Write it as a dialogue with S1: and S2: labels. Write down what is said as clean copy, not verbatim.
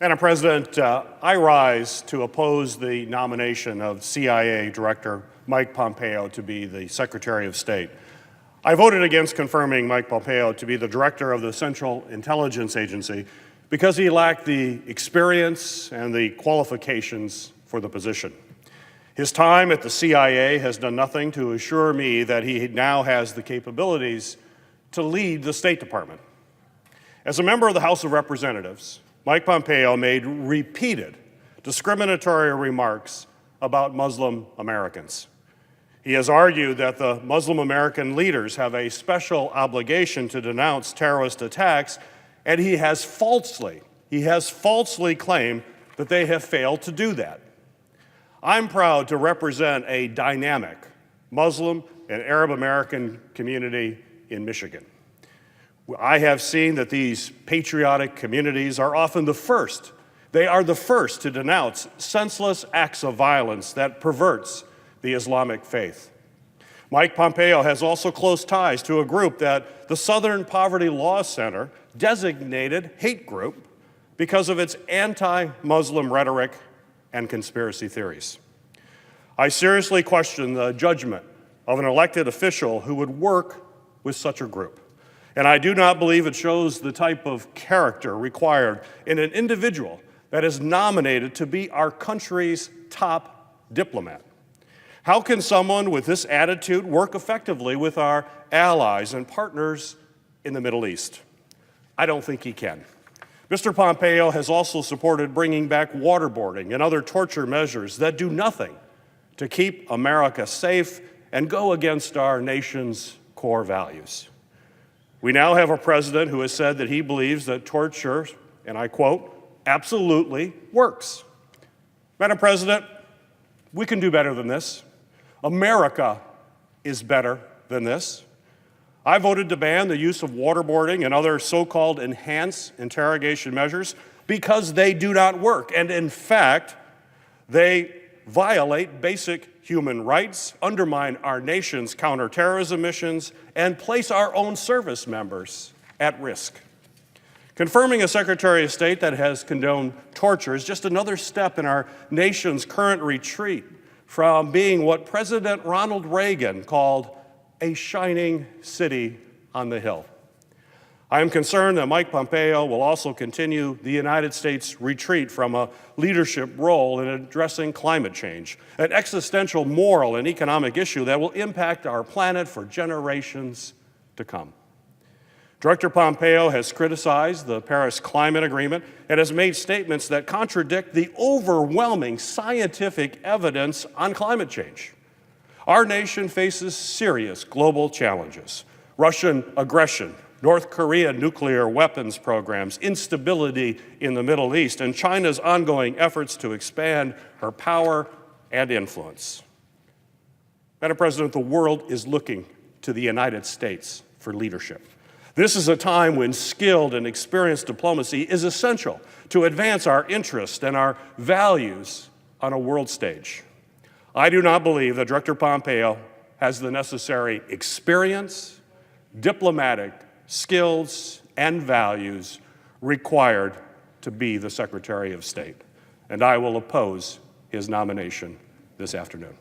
S1: Madam President, I rise to oppose the nomination of CIA Director Mike Pompeo to be the Secretary of State. I voted against confirming Mike Pompeo to be the Director of the Central Intelligence Agency because he lacked the experience and the qualifications for the position. His time at the CIA has done nothing to assure me that he now has the capabilities to lead the State Department. As a member of the House of Representatives, Mike Pompeo made repeated discriminatory remarks about Muslim Americans. He has argued that the Muslim American leaders have a special obligation to denounce terrorist attacks, and he has falsely claimed that they have failed to do that. I'm proud to represent a dynamic Muslim and Arab American community in Michigan. I have seen that these patriotic communities are often the first. They are the first to denounce senseless acts of violence that perverts the Islamic faith. Mike Pompeo has also close ties to a group that the Southern Poverty Law Center designated hate group because of its anti-Muslim rhetoric and conspiracy theories. I seriously question the judgment of an elected official who would work with such a group. And I do not believe it shows the type of character required in an individual that is nominated to be our country's top diplomat. How can someone with this attitude work effectively with our allies and partners in the Middle East? I don't think he can. Mr. Pompeo has also supported bringing back waterboarding and other torture measures that do nothing to keep America safe and go against our nation's core values. We now have a president who has said that he believes that torture, and I quote, absolutely works. Madam President, we can do better than this. America is better than this. I voted to ban the use of waterboarding and other so-called enhanced interrogation measures because they do not work. And in fact, they violate basic human rights, undermine our nation's counterterrorism missions, and place our own service members at risk. Confirming a Secretary of State that has condoned torture is just another step in our nation's current retreat from being what President Ronald Reagan called a shining city on the hill. I am concerned that Mike Pompeo will also continue the United States' retreat from a leadership role in addressing climate change, an existential moral and economic issue that will impact our planet for generations to come. Director Pompeo has criticized the Paris Climate Agreement and has made statements that contradict the overwhelming scientific evidence on climate change. Our nation faces serious global challenges: Russian aggression, North Korea nuclear weapons programs, instability in the Middle East, and China's ongoing efforts to expand her power and influence. Madam President, the world is looking to the United States for leadership. This is a time when skilled and experienced diplomacy is essential to advance our interests and our values on a world stage. I do not believe that Director Pompeo has the necessary experience, diplomatic skills, and values required to be the Secretary of State, and I will oppose his nomination this afternoon.